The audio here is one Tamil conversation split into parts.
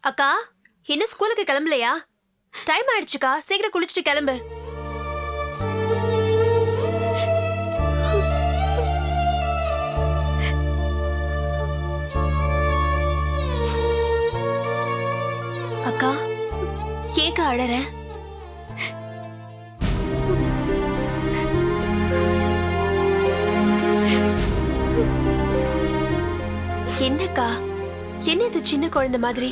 அக்கா, இன்னும் ஸ்கூலுக்கு கிளம்பலையா? டைம் ஆயிடுச்சுக்கா, சீக்கிரம் குளிச்சுட்டு கிளம்பு. அக்கா, ஏக்கா அழற? என்னக்கா, என்ன இது சின்ன குழந்தை மாதிரி?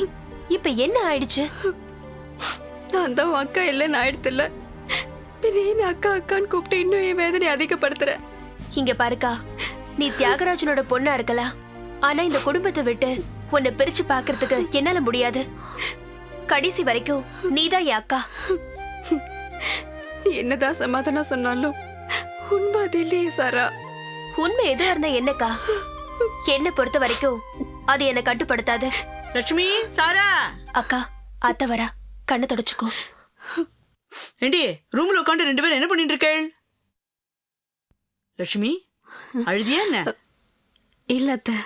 இப்ப என்ன ஆயிடுச்சு? நான் தான் அக்கா இல்லைன்னு ஆயிடுத்துல. அக்கா அக்கான்னு கூப்பிட்டு இன்னும் என் வேதனை அதிகப்படுத்துற. இங்க பாருக்கா, நீ தியாகராஜனோட பொண்ணா இருக்கலாம், ஆனா இந்த குடும்பத்தை விட்டு உன்னை பிரிச்சு பாக்குறதுக்கு என்னால முடியாது. கடைசி வரைக்கும் நீதான் என் அக்கா. நீ என்னதான் சமாதானம் சொன்னாலும் உண்மை அது இல்லையே சாரா. உண்மை எதுவா இருந்தா என்னக்கா? என்ன பொறுத்த வரைக்கும் அது என்ன கட்டுப்படுத்தாது. லட்சுமி, சாரா. அக்கா, அத்தை வரா, கண்ணை தொடச்சுக்கோ. ஏண்டி, ரூம்ல உட்காந்து 2 பேரும் என்ன பண்ணிட்டு இருக்கேள்? லட்சுமி, அழுதியா என்ன? இல்ல அத்தை.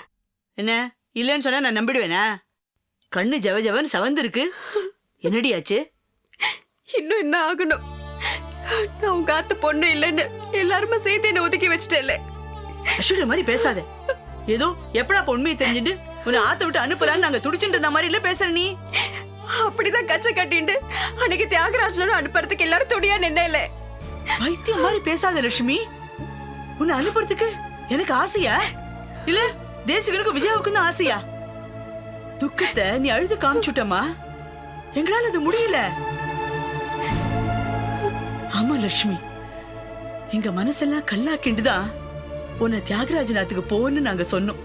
என்ன இல்லன்னு சொன்னா நான் நம்பிடுவேனா? கண்ணு ஜவ ஜவன்னு சவந்து இருக்கு. என்னடி ஆச்சு? இன்னும் என்ன ஆகணும்? நான் உங்க ஆத்து பொண்ணு இல்லைன்னு எல்லாருமே சேர்ந்து என்ன ஒதுக்கி வச்சுட்டேன்ல. அசுர மாதிரி பேசாத. ஏதோ எப்படா உண்மையை தெரிஞ்சுட்டு உன்னை ஆத்த விட்டு அனுப்பலான்னு நாங்க துடிச்சுட்டு இருந்த மாதிரி இல்ல பேசுற நீ. அப்படிதான் கச்சை கட்டிண்டு அன்னைக்கு தியாகராஜனோட அனுப்புறதுக்கு எல்லாரும் துடியா நின்னல. வைத்தியம் மாதிரி பேசாத லட்சுமி. உன்னை அனுப்புறதுக்கு எனக்கு ஆசையா இல்ல தேசிகனுக்கும் விஜயாவுக்கும் தான் ஆசையா? துக்கத்தை நீ அழுது காமிச்சுட்டமா, எங்களால அது முடியல. ஆமா லட்சுமி, எங்க மனசெல்லாம் கல்லாக்கிண்டுதான் உன்னை தியாகராஜநாத்துக்கு போன்னு நாங்க சொன்னோம்.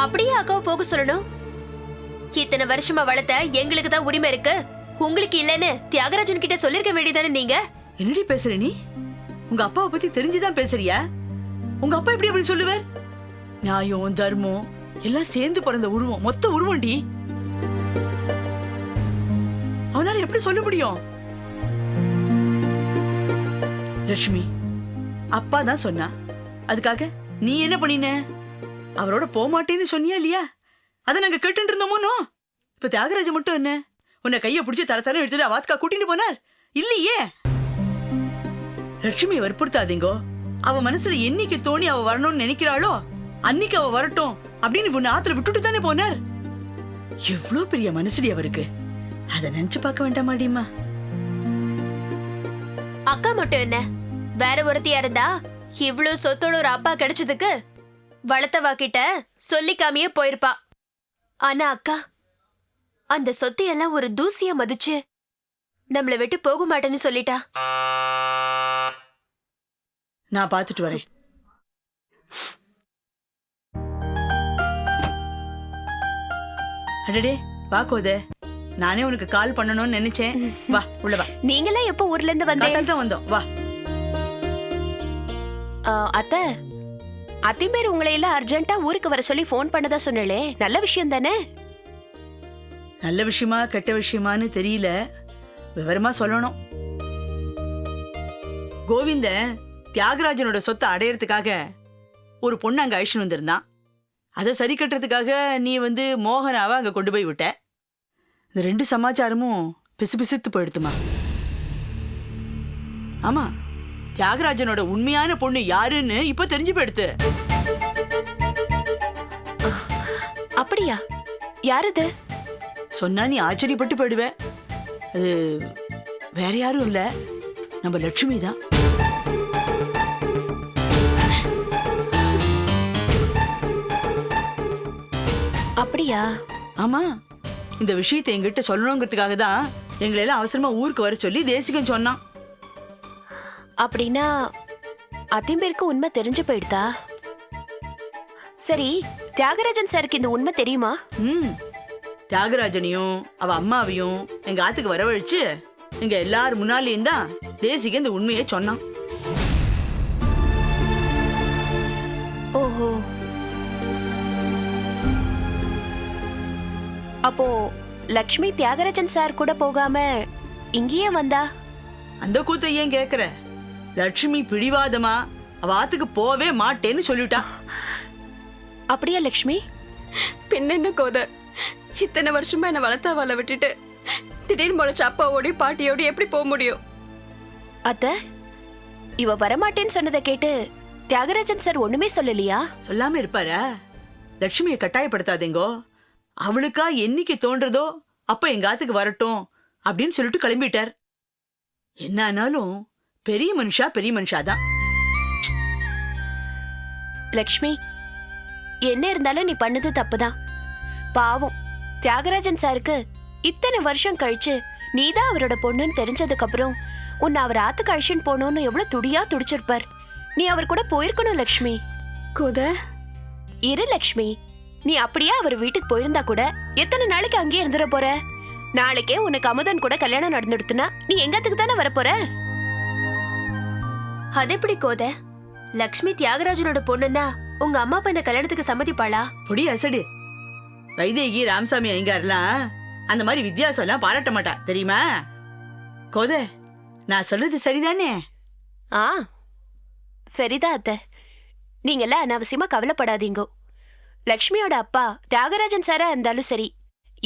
அப்படியே அக்காவை போக சொல்லணும்? இத்தனை வருஷமா வளர்த்த எங்களுக்கு தான் உரிமை இருக்கு, உங்களுக்கு இல்லன்னு தியாகராஜன் கிட்ட சொல்லிருக்க வேண்டியதானே நீங்க? என்னடி பேசுற நீ? உங்க அப்பாவை பத்தி தெரிஞ்சுதான் பேசுறியா? உங்க அப்பா எப்படி அப்படி சொல்லுவார்? நியாயம் தர்மம் எல்லாம் சேர்ந்து பிறந்த உருவம், மொத்த உருவம்டி. அவனால எப்படி சொல்ல முடியும்? லட்சுமி, அப்பா தான் சொன்னா, அதுக்காக நீ என்ன பண்ணின? அவரோட போமாட்டேன்னு சொன்னியா இல்லையா? அதை நாங்க கேட்டு இருந்தோமோ? இப்ப தியாகராஜ மட்டும் என்ன உன்னை கைய பிடிச்சி தர தர எடுத்துட்டு அவாத்கா கூட்டிட்டு போனார் இல்லையே? லட்சுமி வற்புறுத்தாதீங்கோ. அவ மனசுல என்னைக்கு தோணி அவ வரணும்னு நினைக்கிறாளோ அன்னைக்கு அவ வரட்டும் அப்படின்னு உன்னை ஆத்துல விட்டுட்டு தானே போனார். எவ்வளவு பெரிய மனசுடி அவருக்கு, அதை நினைச்சு பார்க்க வேண்டாமாடிமா? அக்கா மட்டும் என்ன, வேற ஒருத்தியா இருந்தா இவ்வளவு சொத்தோட ஒரு அப்பா கிடைச்சதுக்கு வளர்த்தவா கிட்ட சொல்லிக்காமையே போயிருப்பா. ஆனா அக்கா அந்த சொத்தையெல்லாம் ஒரு தூசியா மதிச்சு நம்மள விட்டு போக மாட்டேன்னு சொல்லிட்டா. நான் பாத்துட்டு வரேன். அடடே வா கோத, நானே உனக்கு கால் பண்ணணும்னு நினைச்சேன். வா உள்ள வா. நீங்களே எப்போ ஊர்ல இருந்து வந்தீங்க? தான் வந்தோம். வா. அத்தை, அத்திமேர் உங்களை எல்லாம் அர்ஜென்ட்டா ஊருக்கு வர சொல்லி போன் பண்ணதா சொன்னே, நல்ல விஷயம் தானே? நல்ல விஷயமா கெட்ட விஷயமான்னு தெரியல, விவரமா சொல்லணும். கோவிந்த தியாகராஜனோட சொத்தை அடையறதுக்காக ஒரு பொண்ணு அங்க அழிச்சுன்னு வந்திருந்தான். அதை சரி கட்டுறதுக்காக நீ வந்து மோகனாவை அங்க கொண்டு போய் விட்ட. இந்த 2 சமாச்சாரமும் பிசு பிசுத்து போயிடுத்துமா. ஆமா, தியாகராஜனோட உண்மையான பொண்ணு யாருன்னு இப்ப தெரிஞ்சு போயிடுத்து. அப்படியா? யாரது? சொன்னா நீ ஆச்சரியப்பட்டு போயிடுவ. அது வேற யாரும் இல்ல, நம்ம லட்சுமி தான். அப்படியா? ஆமா, இந்த விஷயத்தை எங்கிட்ட சொல்லணுங்கிறதுக்காக தான் எங்களை எல்லாம் அவசரமா ஊருக்கு வர சொல்லி தேசிகன் சொன்னான். அப்படின்னா அத்திமேருக்கு உண்மை தெரிஞ்சு போயிடுதா? சரி, தியாகராஜன் சாருக்கு இந்த உண்மை தெரியுமா? தியாகராஜனையும் அவ அம்மாவையும் எங்க ஆத்துக்கு வரவழைச்சு எங்க எல்லாரும் முன்னாலேயும் தான் தேசிகன் இந்த உண்மையை சொன்னான். ஓஹோ, அப்போ லக்ஷ்மி தியாகராஜன் சார் கூட போகாம இங்கேயே வந்தா? அந்த கூத்தை ஏன் கேக்குற? லட்சுமி பிடிவாதமா அவ ஆத்துக்கு போவே மாட்டேன்னு சொல்லிட்டா. அப்படியா லக்ஷ்மி? பின்ன கோத, இத்தனை வருஷமா என்ன வளர்த்தாவால விட்டுட்டு திடீர்னு முளைச்ச அப்பாவோடய பாட்டியோட எப்படி போக முடியும்? அத்தை, இவ வரமாட்டேன்னு சொன்னதை கேட்டு தியாகராஜன் சார் ஒண்ணுமே சொல்லலையா? சொல்லாம இருப்பாரா? லட்சுமியை கட்டாயப்படுத்தாதீங்கோ. அவளுக்கா என்னைக்கு தோன்றதோ அப்ப எங்க ஆத்துக்கு வரட்டும் அப்படின்னு சொல்லிட்டு கிளம்பிட்டார். என்ன ஆனாலும் பெரிய மனுஷாதான். லக்ஷ்மி, என்ன இருந்தாலும் நீ பண்ணது தப்புதான். பாவம், தியாகராஜன் சாருக்கு இத்தனை வருஷம் கழிச்சு நீதான் அவரோட பொண்ணுன்னு தெரிஞ்சதுக்கு அப்புறம் உன்னை அவர் ஆத்து கழிச்சுன்னு போகணும்னு எவ்வளவு துடியா துடிச்சிருப்பார். நீ அவர் கூட போயிருக்கணும் லக்ஷ்மி. கோத, இரு லக்ஷ்மி, நீ அப்படியே அவர் வீட்டுக்கு போயிருந்தா கூட எத்தனை நாளைக்கு அங்கேயே இருந்துட போற? நாளைக்கே உனக்கு அமுதன் கூட கல்யாணம் நடந்துடுத்துனா நீ எங்கத்துக்கு தானே வரப்போற? அது எப்படி கோத? லக்ஷ்மி தியாகராஜனோட பொண்ணுன்னா உங்க அம்மா அப்பா இந்த கல்யாணத்துக்கு சம்மதிப்பாளா? பொடி அசடு. வைதேகி ராமசாமி ஐயங்கார்லாம் அந்த மாதிரி வித்தியாசம் எல்லாம் பாராட்ட மாட்டா, தெரியுமா? கோத, நான் சொல்றது சரிதானே? ஆ, சரிதான் அத்தை. நீங்கெல்லாம் அனாவசியமா கவலைப்படாதீங்க. லக்ஷ்மியோட அப்பா தியாகராஜன் சாரா இருந்தாலும் சரி,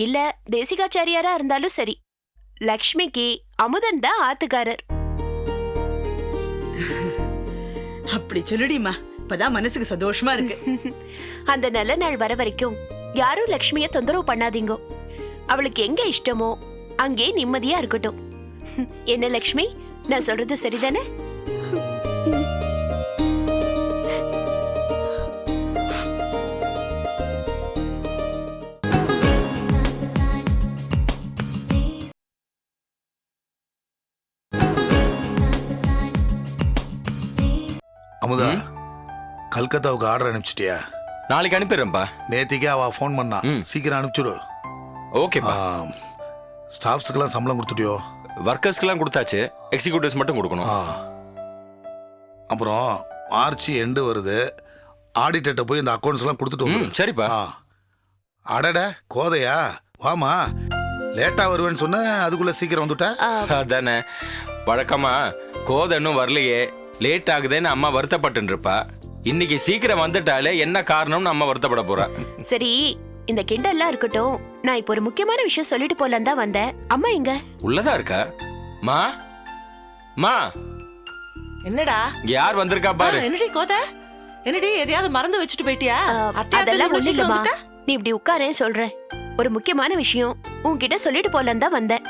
இல்ல தேசிகாச்சாரியாரா இருந்தாலும் சரி, லக்ஷ்மிக்கு அமுதன் தான் ஆத்துக்காரர். அப்படி சொல்லுடிமா, இப்பதான் மனசுக்கு சந்தோஷமா இருக்கு. அந்த நல்ல நாள் வர வரைக்கும் யாரும் லக்ஷ்மிய தொந்தரவு பண்ணாதீங்க. அவளுக்கு எங்க இஷ்டமோ அங்கே நிம்மதியா இருக்கட்டும். என்ன லக்ஷ்மி, நான் சொல்றது சரிதானே? அமுதா, கல்கத்தாவுக்கு ஆர்டர் அனுப்பிச்சிட்டியா? நாளைக்கு அனுப்பிடுறேன்ப்பா. நேத்திக்கே அவ ஃபோன் பண்ணா, சீக்கிரம் அனுப்பிச்சுடு. ஓகேப்பா. ஸ்டாஃப்ஸுக்கெல்லாம் சம்பளம் கொடுத்துட்டியோ? ஒர்க்கர்ஸ்க்கெல்லாம் கொடுத்தாச்சு, எக்ஸிக்யூட்டிவ்ஸ் மட்டும் கொடுக்கணும். அப்புறம் மார்ச் எண்டு வருது, ஆடிட்டர்கிட்ட போய் இந்த அக்கௌண்ட்ஸ் எல்லாம் கொடுத்துட்டு வந்துடு. சரிப்பா. அடட கோதையா, வாமா. லேட்டா வருவேன்னு சொன்ன, அதுக்குள்ள சீக்கிரம் வந்துட்ட. அதானே வழக்கமா. கோதை இன்னும் வரலையே, லேட் ஆகுதுன்னு அம்மா வருத்தப்பட்டு இருப்பா. இன்னைக்கு சீக்கிரம் வந்துட்டாலே என்ன காரணம்னு அம்மா வருத்தப்பட போறா. சரி, இந்த கிண்டெல்லாம் இருக்கட்டும். நான் இப்போ ஒரு முக்கியமான விஷயம் சொல்லிட்டு போலாம் தான் வந்தேன். அம்மா எங்க? உள்ளதா இருக்கா? மா மா, என்னடா யார் வந்திருக்கா பாரு. என்னடி கோத, என்னடி எதையாவது மறந்து வச்சுட்டு போயிட்டியா? அதெல்லாம் ஒண்ணு இல்லம்மா, நீ இப்படி உட்காரேன் சொல்றேன். ஒரு முக்கியமான விஷயம் உன்கிட்ட சொல்லிட்டு போலாம் தான் வந்தேன்.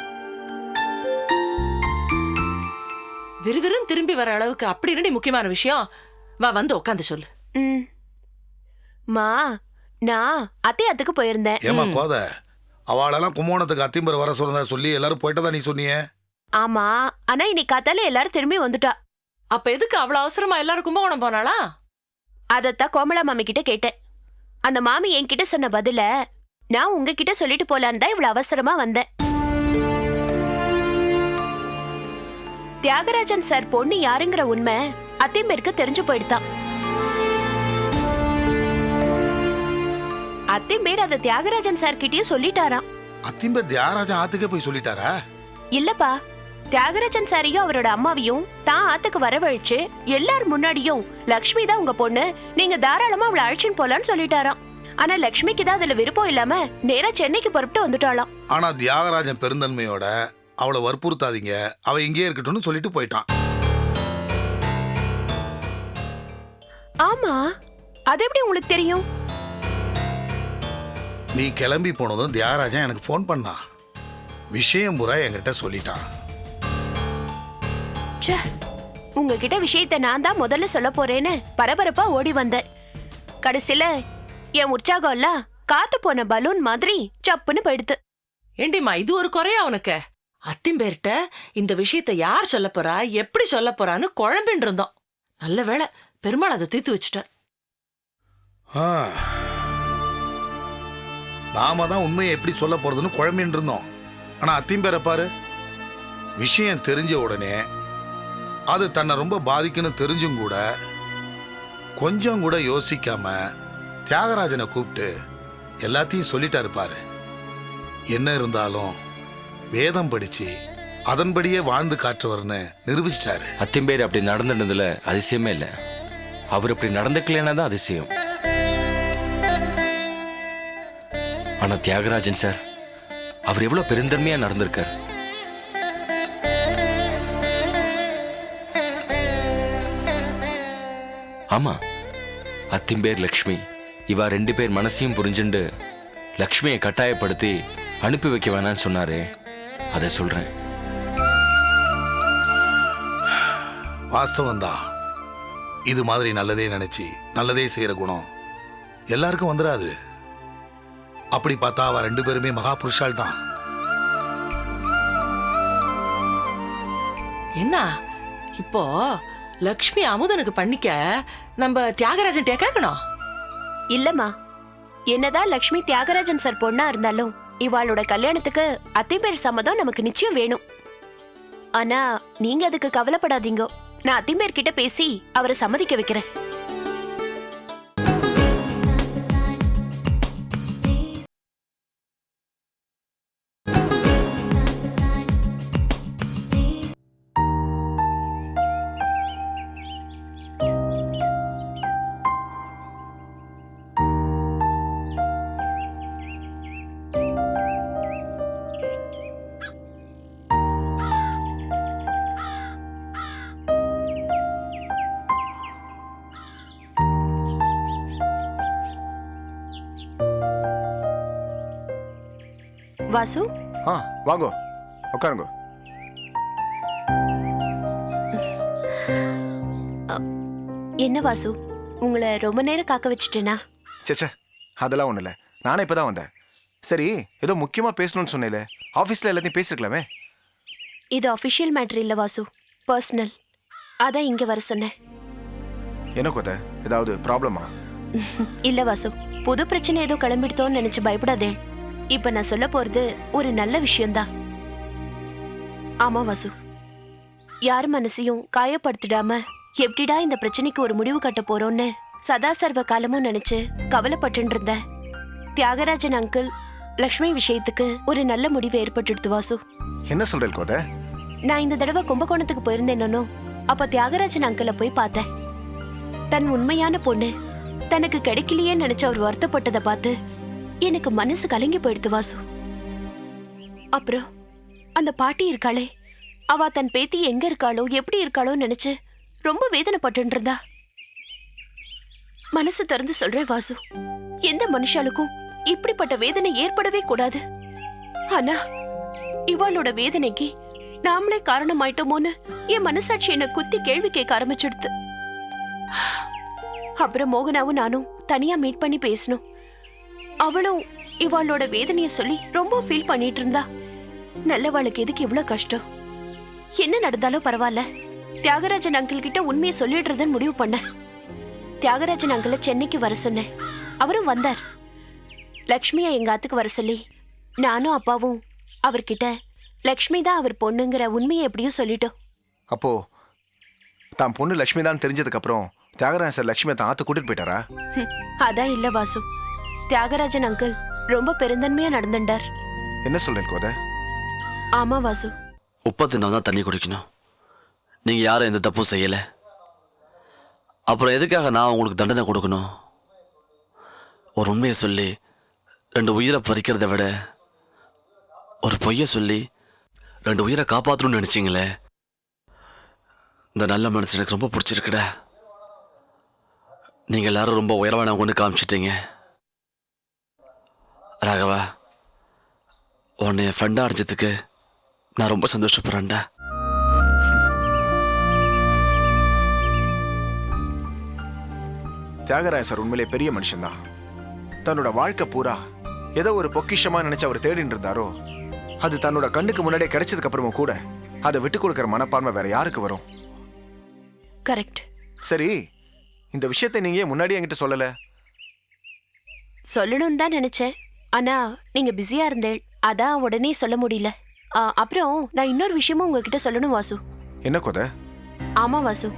விறுவிறுன்னு திரும்பி வர அளவுக்கு அப்படி என்னடி முக்கியமான விஷயம்? வா, வந்து உட்காந்து சொல்லு. மா, நான் அத்தையாத்துக்கு போயிருந்தேன். ஏமா கோதை, அவளெல்லாம் கும்போணத்துக்கு அத்திம்பர் வர சொன்னதா சொல்லி எல்லாரும் போயிட்டதா நீ சொன்னியே? ஆமா, ஆனா இன்னைக்கு காத்தால எல்லாரும் திரும்பி வந்துட்டா. அப்ப எதுக்கு அவ்வளவு அவசரமா எல்லாரும் கும்பகோணம் போனாளா? அதத்தான் கோமலா மாமி கிட்ட கேட்டேன். அந்த மாமி என்கிட்ட சொன்ன பதில நான் உங்ககிட்ட சொல்லிட்டு போலான்னு தான் இவ்வளவு அவசரமா வந்தேன். தியாகராஜன் சார் பொண்ணு யாருங்கிற உண்மை அத்திம்பேருக்கு தெரிஞ்சு போயிடுதான். அத்திம்பேர் அதை தியாகராஜன் சார் கிட்டயும் சொல்லிட்டாராம். அத்திம்பர் தியாகராஜன் ஆத்துக்கே போய் சொல்லிட்டாரா? இல்லப்பா, தியாகராஜன் சாரையும் அவரோட அம்மாவையும் தான் ஆத்துக்கு வரவழைச்சு எல்லார் முன்னாடியும் லக்ஷ்மி தான் உங்க பொண்ணு, நீங்க தாராளமா அவளை அழைச்சின்னு போலான்னு சொல்லிட்டாராம். ஆனா லக்ஷ்மிக்கு தான் அதுல விருப்பம் இல்லாம நேரா சென்னைக்கு புறப்பட்டு வந்துட்டாளாம். ஆனா தியாகராஜன் பெருந்தன்மையோட அவளை வற்புறுத்தாதீங்க, அவ இங்கே இருக்கட்டும்னு சொல்லிட்டு போயிட்டான். ஆமா, அது எப்படி உங்களுக்கு தெரியும்? நீ கிளம்பி போனதும் தியாகராஜன் எனக்கு ஃபோன் பண்ணான். விஷயம் பூரா என்கிட்ட சொல்லிட்டான். உங்ககிட்ட விஷயத்தை நான் தான் முதல்ல சொல்ல போறேன்னு பரபரப்பா ஓடி வந்தேன். கடைசியில என் உற்சாகம் எல்லாம் காத்து போன பலூன் மாதிரி சப்புன்னு போயிடுது. ஏண்டிமா, இது ஒரு குறையா உனக்கு? அத்திம்பேர்ட்ட இந்த விஷயத்தை யார் சொல்ல போறா, எப்படி சொல்ல போறான்னு குழம்பின்னு இருந்தோம். நல்ல வேளை பெருமாள் அதை தீர்த்து வச்சுட்டார். நாம தான் உண்மையை எப்படி சொல்ல போறதுன்னு குழம்பின்னு இருந்தோம். ஆனா அத்திம்பேரை பாரு, விஷயம் தெரிஞ்ச உடனே அது தன்னை ரொம்ப பாதிக்குன்னு தெரிஞ்சும் கூட கொஞ்சம் கூட யோசிக்காம தியாகராஜனை கூப்பிட்டு எல்லாத்தையும் சொல்லிட்டாரு பாரு. என்ன இருந்தாலும் வேதம் படிச்சு அதன்படியே வாழ்ந்து காட்டுவர்னு நிரூபிச்சிட்டாரு. அத்திம்பேர் அப்படி நடந்துட்டதுல அதிசயமே இல்லை. அவர் இப்படி நடந்துக்கலன்னா தான் அதிசயம். ஆனா தியாகராஜன் சார் அவர் எவ்வளவு பெருந்தன்மையா நடந்திருக்கார். ஆமா, அத்திம்பேர் லக்ஷ்மி இவா 2 பேர் மனசையும் புரிஞ்சுண்டு லக்ஷ்மியை கட்டாயப்படுத்தி அனுப்பி வைக்க வேணான்னு சொன்னாரே, அதை சொல்றேன். வாஸ்தவம் தான். இது மாதிரி நல்லதே நினைச்சு நல்லதே செய்யற குணம் எல்லாருக்கும் வந்துடாது. அப்படி பார்த்தா அவ 2 பேருமே மகா புருஷால் தான். என்ன இப்போ லக்ஷ்மி அமுதனுக்கு பண்ணிக்க நம்ம தியாகராஜன் கேட்கணும். இல்லம்மா, என்னதான் லக்ஷ்மி தியாகராஜன் சார் பொண்ணா இருந்தாலும் இவாளோட கல்யாணத்துக்கு அத்திம்பேர் சம்மதம் நமக்கு நிச்சயம் வேணும். ஆனா நீங்க அதுக்கு கவலைப்படாதீங்க. நான் அத்திம்பேர் கிட்ட பேசி அவரை சம்மதிக்க வைக்கிறேன். வாசு, வாங்கோ, உட்காருங்க. என்ன வாசு, உங்களை ரொம்ப நேரம் காக்க வச்சுட்டேனா? சேச்சே, அதெல்லாம் ஒன்றும் இல்லை. நானே இப்போ தான் வந்தேன். சரி, ஏதோ முக்கியமாக பேசணும்னு சொன்னேல, ஆஃபீஸில் எல்லாத்தையும் பேசிருக்கலாமே. இது அஃபிஷியல் மேட்டர் இல்லை வாசு, பர்சனல். அதான் இங்கே வர சொன்னேன். என்ன கோத, ஏதாவது ப்ராப்ளமா? இல்ல வாசு, புது பிரச்சனை ஏதோ கிளம்பிடுதோன்னு நினைச்சு பயப்படாதே. இப்ப நான் சொல்ல போறது ஒரு நல்ல விஷயம்தான். ஆமா வாசு, யார் மனசையும் காயப்படுத்திடாம எப்படிடா இந்த பிரச்சனைக்கு ஒரு முடிவு கட்ட போறோம்னு சதா சர்வ காலமும் நினைச்சு கவலைப்பட்டு இருந்த தியாகராஜன் அங்கிள் லக்ஷ்மி விஷயத்துக்கு ஒரு நல்ல முடிவு ஏற்பட்டுடுது வாசு. என்ன சொல்றேன் கோத? நான் இந்த தடவை கும்பகோணத்துக்கு போயிருந்தேனோ, அப்ப தியாகராஜன் அங்கிளை போய் பார்த்தேன். தன் உண்மையான பொண்ணு தனக்கு கிடைக்கலையே நினைச்சு அவர் வருத்தப்பட்டதை பார்த்து எனக்கு மனசு கலங்கி போயிடுது வாசு. அப்புறம் அந்த பாட்டி இருக்காளே, அவ தன் பேத்தி எங்க இருக்காளோ எப்படி இருக்காளோ நினைச்சு ரொம்ப வேதனைப்பட்டு இருந்தா. மனசு திறந்து சொல்றேன் வாசு, எந்த மனுஷாளுக்கும் இப்படிப்பட்ட வேதனை ஏற்படவே கூடாது. ஆனா இவாளோட வேதனைக்கு நாமளே காரணமாயிட்டோமோன்னு என் மனசாட்சி என்ன குத்தி கேள்வி கேட்க ஆரம்பிச்சிடுது. அப்புறம் மோகனாவும் நானும் தனியா மீட் பண்ணி பேசணும். அவளும் இவாளோட வேதனைய சொல்லி ரொம்ப ஃபீல் பண்ணிட்டு இருந்தா. நல்லவாளுக்கு எதுக்கு இவ்வளவு கஷ்டம்? என்ன நடந்தாலும் பரவாயில்ல, தியாகராஜன் அங்கிள் கிட்ட உண்மையை சொல்லிடுறதுன்னு முடிவு பண்ண. தியாகராஜன் அங்கிள சென்னைக்கு வர சொன்னேன். அவரும் வந்தார். லக்ஷ்மியை எங்க ஆத்துக்கு வர சொல்லி நானும் அப்பாவும் அவர்கிட்ட லக்ஷ்மி தான் அவர் பொண்ணுங்கிற உண்மையை எப்படியும் சொல்லிட்டோம். அப்போ தான் பொண்ணு லக்ஷ்மி தான் தெரிஞ்சதுக்கு அப்புறம் தியாகராஜன் சார் லக்ஷ்மியை தான் ஆத்து கூட்டிட்டு போயிட்டாரா? அதான் இல்ல வாசு, தியாகராஜன் அங்கிள் ரொம்ப பெருந்தன்மையா நடந்துட்டார். என்ன சொல்றேன் கோத? ஆமா வாசு. உப்பை தின்னா தான் தண்ணி குடிக்கணும். நீங்க யாரும் எந்த தப்பும் செய்யல, அப்புறம் எதுக்காக நான் உங்களுக்கு தண்டனை கொடுக்கணும்? ஒரு உண்மையை சொல்லி 2 உயிரை பறிக்கிறத விட ஒரு பொய்யை சொல்லி 2 உயிரை காப்பாற்றணும்னு நினைச்சிங்களே, இந்த நல்ல மனசு எனக்கு ரொம்ப பிடிச்சிருக்குடா. நீங்க எல்லாரும் ரொம்ப உயர்வானவங்கன்னு காமிச்சிட்டீங்க. ராகவா, உன்னை என் ஃப்ரெண்டாக அடைஞ்சதுக்கு நான் ரொம்ப சந்தோஷப்படுறேன்டா. தியாகராஜன் சார் உண்மையிலே பெரிய மனுஷன்தான். தன்னோட வாழ்க்கை பூரா ஏதோ ஒரு பொக்கிஷமா நினைச்சு அவர் தேடிட்டு இருந்தாரோ, அது தன்னோட கண்ணுக்கு முன்னாடியே கிடைச்சதுக்கு அப்புறமும் கூட அதை விட்டு கொடுக்கிற மனப்பான்மை வேற யாருக்கு வரும்? கரெக்ட். சரி, இந்த விஷயத்தை நீங்க ஏன் முன்னாடியே என்கிட்ட சொல்லல? சொல்லணும்னு தான் நினைச்சேன், ஆனா நீங்க பிஸியா இருந்தேன், அதான் உடனே சொல்ல முடியல. அப்புறம் நான் இன்னொரு விஷயமும் உங்ககிட்ட சொல்லணும் வாசு. என்ன கோத? ஆமா வாசு,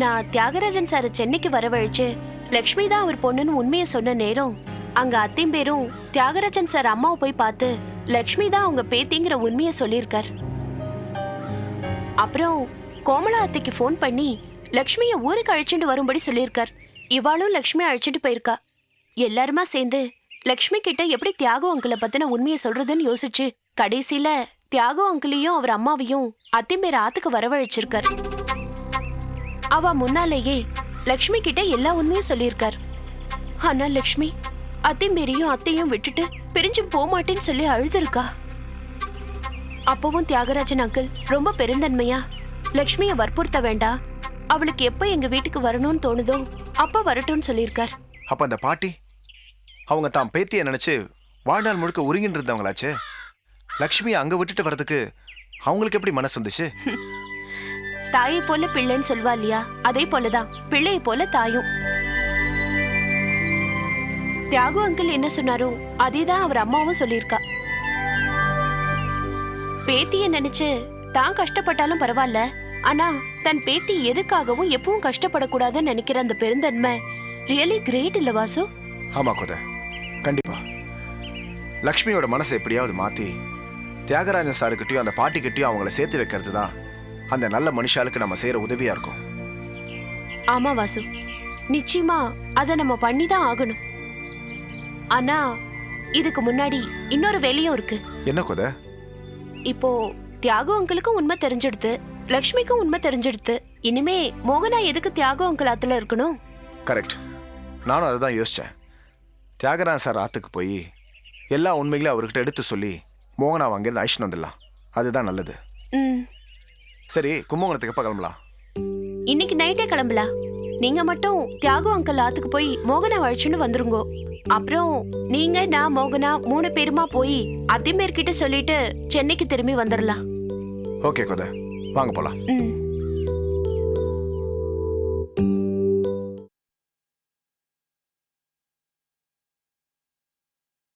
நான் தியாகராஜன் சார் சென்னைக்கு வரவழைச்சு லக்ஷ்மி தான் அவர் பொண்ணுன்னு உண்மையை சொன்ன நேரம் அங்க அத்திம்பேரும் தியாகராஜன் சார் அம்மாவை போய் பார்த்து லக்ஷ்மி தான் அவங்க பேத்திங்கிற உண்மையை சொல்லியிருக்கார். அப்புறம் கோமலா அத்தைக்கு ஃபோன் பண்ணி லக்ஷ்மியை ஊருக்கு அழைச்சிட்டு வரும்படி சொல்லியிருக்கார். இவாளும் லக்ஷ்மியை அழைச்சிட்டு போயிருக்கா. எல்லாருமா சேர்ந்து லக்ஷ்மி கிட்ட எப்படி தியாகு அங்கிளை பத்தின உண்மையை சொல்றதுன்னு யோசிச்சு கடைசியில தியாகு அங்கிளையும் அவர் அம்மாவையும் அத்திம்பேர் ஆத்துக்கு வரவழைச்சிருக்கார். அவ முன்னாலேயே லக்ஷ்மி கிட்ட எல்லா உண்மையும் சொல்லியிருக்கார். ஆனா லக்ஷ்மி அத்திம்பேரையும் அத்தையும் விட்டுட்டு பிரிஞ்சு போமாட்டேன்னு சொல்லி அழுதுருக்கா. அப்பவும் தியாகராஜன் அங்கிள் ரொம்ப பெருந்தன்மையா லக்ஷ்மிய வற்புறுத்த வேண்டாம், அவளுக்கு எப்ப எங்க வீட்டுக்கு வரணும்னு தோணுதோ அப்ப வரட்டும்னு சொல்லியிருக்கார். அப்ப அந்த பாட்டி அவங்க தான் பேத்தியை நினைச்சு வாழ்நாள் முழுக்க உருகின்னு இருந்தவங்களாச்சு. லக்ஷ்மியை அங்க விட்டுட்டு வர்றதுக்கு அவங்களுக்கு எப்படி மனசு வந்துச்சு? தாயை போல பிள்ளைன்னு சொல்வா இல்லையா, அதே போலதான் பிள்ளையை போல தாயும். தியாகு அங்கிள் என்ன சொன்னாரோ அதேதான் அவர் அம்மாவும் சொல்லியிருக்கா. பேத்திய நினைச்சு தான் கஷ்டப்பட்டாலும் பரவாயில்ல, ஆனா தன் பேத்தி எதுக்காகவும் எப்பவும் கஷ்டப்படக்கூடாதுன்னு நினைக்கிற அந்த பெருந்தன்மை ரியலி கிரேட் இல்ல வாசு? ஆமா கோத, கண்டிப்பா. லக்ஷ்மியோட மனசை எப்படியாவது மாத்தி தியாகராஜன் சாருக்கிட்டையும் அந்த பாட்டிக்கிட்டையும் அவங்கள சேர்த்து வைக்கிறது தான் அந்த நல்ல மனுஷாளுக்கு நம்ம செய்யற உதவியா இருக்கும். ஆமா வாசு, நிச்சயமா அதை நம்ம பண்ணிதான் ஆகணும். ஆனா இதுக்கு முன்னாடி இன்னொரு வேலையும் இருக்கு. என்ன கோத? இப்போ தியாகு அங்கிளுக்கும் உண்மை தெரிஞ்சிடுது, லக்ஷ்மிக்கும் உண்மை தெரிஞ்சிடுது. இனிமே மோகனா எதுக்கு தியாகு அங்கிள் ஆத்துல இருக்கணும்? கரெக்ட், நானும் அதை தான் யோசிச்சேன். தியாகராஜன் சார் ஆத்துக்கு போய் எல்லா உண்மைகளையும் அவர்கிட்ட எடுத்து சொல்லி மோகனாவை அங்கேருந்து அழிச்சுட்டு வந்துடலாம். அதுதான் நல்லது. சரி, கும்பகோணத்துக்கு எப்போ கிளம்பலாம்? இன்னைக்கு நைட்டே கிளம்பலாம். நீங்க மட்டும் தியாகு அங்கிள் ஆத்துக்கு போய் மோகனா அழிச்சுன்னு வந்துருங்கோ. அப்புறம் நீங்க நான் மோகனா 3 பேருமா போய் அத்திமேர்கிட்ட சொல்லிட்டு சென்னைக்கு திரும்பி வந்துடலாம். ஓகே கோத, வாங்க போலாம்.